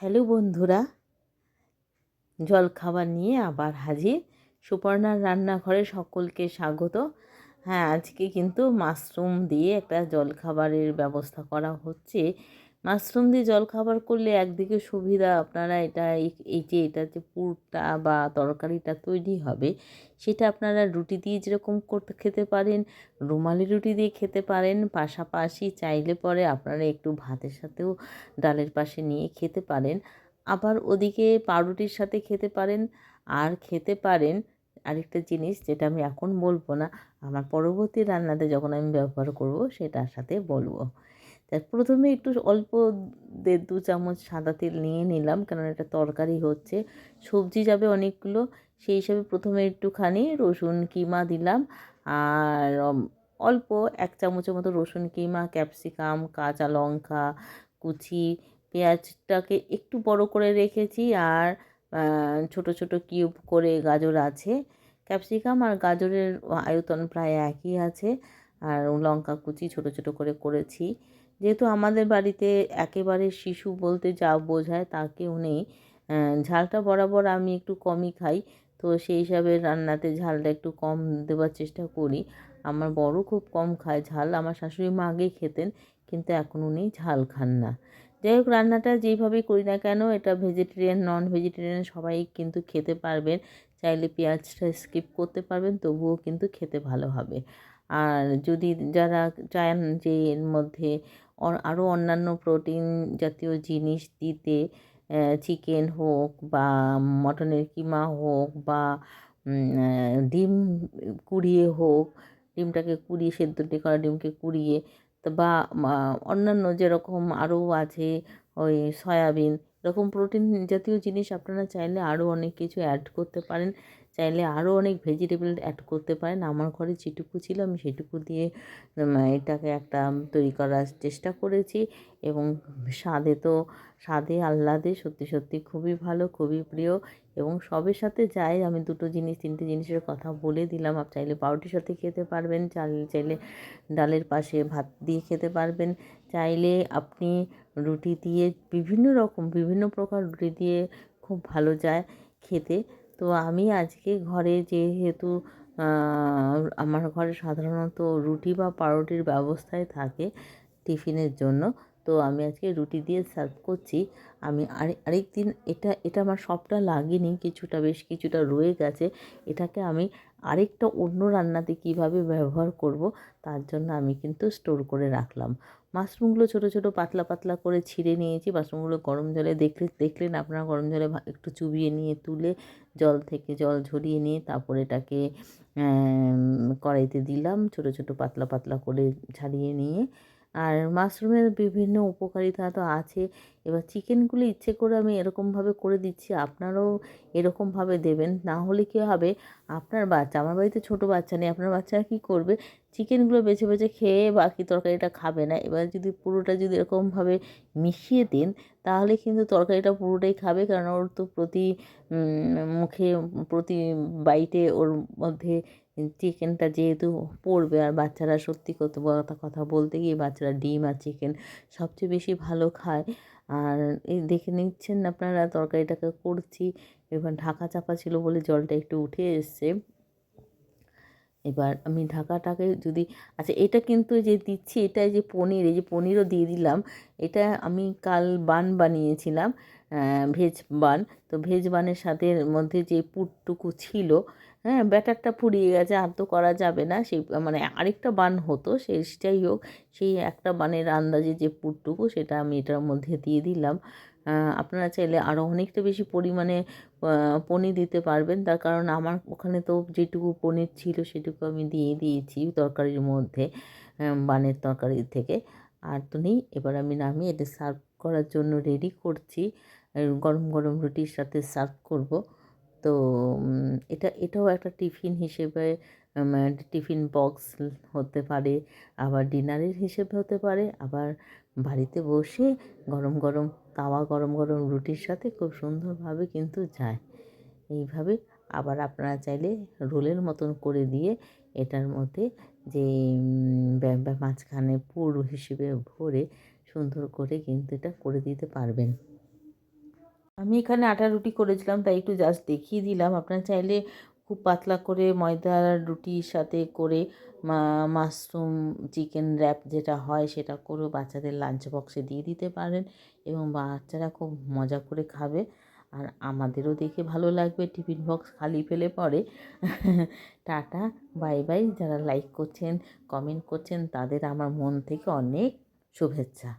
Hello বন্ধুরা, জলখাবার নিয়ে আবার হাজির। সুপর্ণার রান্নাঘরে সকলকে স্বাগত। হ্যাঁ, আজকে কিন্তু মাশরুম দিয়ে একটা জলখাবারের ব্যবস্থা করা হচ্ছে। মাশরুম দিয়ে জলখাবার করলে একদিকে সুবিধা, আপনারা এটা যে পুরটা বা তরকারিটা তৈরি হবে সেটা আপনারা রুটি দিয়ে যেরকম করতে খেতে পারেন, রুমালি রুটি দিয়ে খেতে পারেন, পাশাপাশি চাইলে পরে আপনারা একটু ভাতের সাথেও ডালের পাশে নিয়ে খেতে পারেন। আবার ওদিকে পাউরুটির সাথে খেতে পারেন। আর খেতে পারেন আরেকটা জিনিস, যেটা আমি এখন বলবো না, আমার পরবর্তী রান্নাতে যখন আমি ব্যবহার করব সেটার সাথে বলবো। তা প্রথমে একটু অল্প 1.5-2 চামচ সাদা তেল নিয়ে নিলাম, কারণ এটা তরকারি হচ্ছে, সবজি যাবে অনেকগুলো। সেই হিসাবে প্রথমে একটুখানি রসুন কিমা দিলাম। আর অল্প 1 চামচের মতো রসুন কিমা, ক্যাপসিকাম, কাঁচা লঙ্কা কুচি, পেঁয়াজটাকে একটু বড় করে রেখেছি। আর ছোট ছোট কিউব করে গাজর আছে। ক্যাপসিকাম আর গাজরের আয়তন প্রায় একই আছে। আর লঙ্কা কুচি ছোট ছোট করে করেছি। যেহেতু আমাদের বাড়িতে একেবারে শিশু বলতে যা বোঝায় তা কেউ নেই, ঝালটা বরাবর আমি একটু কমই খাই। তো সেই হিসাবে রান্নাতে ঝালটা একটু কম দেওয়ার চেষ্টা করি। আমার বড় খুব কম খায় ঝাল, আমার শাশুড়ি মা আগে খেতেন, কিন্তু এখন উনি ঝাল খান না। যাই হোক, রান্নাটা যেইভাবেই করি না কেন, এটা ভেজিটেরিয়ান নন ভেজিটেরিয়ান সবাই কিন্তু খেতে পারবেন। চাইলে পেঁয়াজটা স্কিপ করতে পারবেন, তবুও কিন্তু খেতে ভালো হবে। আর যদি যারা চান যে এর মধ্যে আরও অন্যান্য প্রোটিন জাতীয় জিনিস দিতে, চিকেন হোক বা মটনের কিমা হোক বা ডিম কুড়িয়ে হোক, ডিমটাকে কুড়িয়ে সেদ্ধটি করা ডিমকে কুড়িয়ে, তো বা অন্যান্য যেরকম আরও আছে, ওই সয়াবিন, এরকম প্রোটিন জাতীয় জিনিস আপনারা চাইলে আরও অনেক কিছু অ্যাড করতে পারেন। চাইলে আরও অনেক ভেজিটেবল অ্যাড করতে পারেন। আমার ঘরে যেটুকু ছিল আমি সেটুকু দিয়ে এটাকে একটা তৈরি করার চেষ্টা করেছি। এবং স্বাদে আহ্লাদে সত্যি সত্যি খুবই ভালো, খুবই প্রিয়। এবং সবের সাথে যায়, আমি দুটো জিনিস 3টে জিনিসের কথা বলে দিলাম। চাইলে পাউরুটির সাথে খেতে পারবেন, চাইলে ডালের পাশে ভাত দিয়ে খেতে পারবেন, চাইলে আপনি রুটি দিয়ে বিভিন্ন প্রকার রুটি দিয়ে খুব ভালো যায় খেতে। তো আমি আজকে ঘরে যেহেতু আমার ঘরে সাধারণত রুটি বা পাউরুটির ব্যবস্থাই থাকে টিফিনের জন্য, তো আমি আজকে রুটি দিয়ে সার্ভ করছি। আমি আরেকদিন এটা আমার সবটা লাগেনি, বেশ কিছুটা রয়ে গেছে। এটাকে আমি আরেকটা অন্য রান্নাতে কিভাবে ব্যবহার করব তার জন্য আমি কিন্তু স্টোর করে রাখলাম। মাশরুমগুলো ছোট ছোট পাতলা পাতলা করে ছিঁড়ে নিয়েছি। মাশরুমগুলো গরম জলে দেখলেন আপনারা, গরম জলে একটু চুবিয়ে নিয়ে তুলে জল থেকে জল ঝরিয়ে নিয়ে তারপরে এটাকে কড়াইতে দিলাম, ছোট ছোট পাতলা পাতলা করে ছাড়িয়ে নিয়ে। আর মাশরুমের বিভিন্ন উপকারিতা তো আছে। এবার চিকেনগুলো ইচ্ছে করে আমি এরকমভাবে করে দিচ্ছি, আপনারাও এরকমভাবে দেবেন। না হলে কী হবে, আপনার বাচ্চা, আমার বাড়িতে ছোটো বাচ্চা নেই, আপনার বাচ্চারা কী করবে, চিকেনগুলো বেছে বেছে খেয়ে বাকি তরকারিটা খাবে না। এবার যদি পুরোটা এরকমভাবে মিশিয়ে দেন, তাহলে কিন্তু তরকারিটা পুরোটাই খাবে, কারণ ওর তো মুখে প্রতি বাইটে ওর মধ্যে চিকেনটা যেহেতু পড়বে। আর বাচ্চারা সত্যি কথা বলতে গিয়ে বাচ্চারা ডিম আর চিকেন সবচেয়ে বেশি ভালো খায়। আর এই দেখে নিচ্ছেন আপনারা তরকারিটাকে করছি। এবার ঢাকা চাপা ছিল বলে জলটা একটু উঠে এসছে। এবার আমি ঢাকাটাকে আচ্ছা, এটা কিন্তু যে দিচ্ছি, এটা এই যে পনিরও দিয়ে দিলাম। এটা আমি কাল বান বানিয়েছিলাম, ভেজ বান। তো ভেজ বানের সাথে এর মধ্যে যে পুরটুকু ছিল, হ্যাঁ, ব্যাটারটা ফুরিয়ে গেছে, আর তো করা যাবে না। সেই মানে আরেকটা বান হতো, যাই হোক, সেই একটা বানের আন্দাজে যে পুরটুকু সেটা আমি এটার মধ্যে দিয়ে দিলাম। আপনারা চাইলে আরও অনেকটা বেশি পরিমাণে পনির দিতে পারবেন, তার কারণ আমার ওখানে তো যেটুকু পনির ছিল সেটুকু আমি দিয়ে দিয়েছি তরকারির মধ্যে, বানের তরকারি থেকে। আর তো নেই, এবার আমি নামিয়ে এটা সার্ভ করার জন্য রেডি করছি। গরম গরম রুটির সাথে সার্ভ করব। তো এটাও একটা টিফিন হিসেবে, টিফিন বক্স হতে পারে, আবার ডিনারের হিসেবে হতে পারে, আবার বাড়িতে বসে গরম গরম গরম গরম রুটির সাথে খুব সুন্দরভাবে কিন্তু যায়। এইভাবে আবার আপনারা চাইলে রোলের মতন করে দিয়ে এটার মধ্যে যে মাঝখানে পুর হিসেবে ভরে সুন্দর করে কিন্তু এটা করে দিতে পারবেন। আমি এখানে আটার রুটি করেছিলাম, তাই একটু জাস্ট দেখিয়ে দিলাম। আপনারা চাইলে খুব পাতলা করে ময়দার রুটির সাথে করে মাশরুম চিকেন র্যাপ যেটা হয় সেটা করেও বাচ্চাদের লাঞ্চ বক্সে দিয়ে দিতে পারেন, এবং বাচ্চারা খুব মজা করে খাবে, আর আমাদেরও দেখে ভালো লাগবে টিফিন বক্স খালি ফেলে পরে। Tata, bye bye. যারা লাইক করছেন, কমেন্ট করছেন, তাদের আমার মন থেকে অনেক শুভেচ্ছা।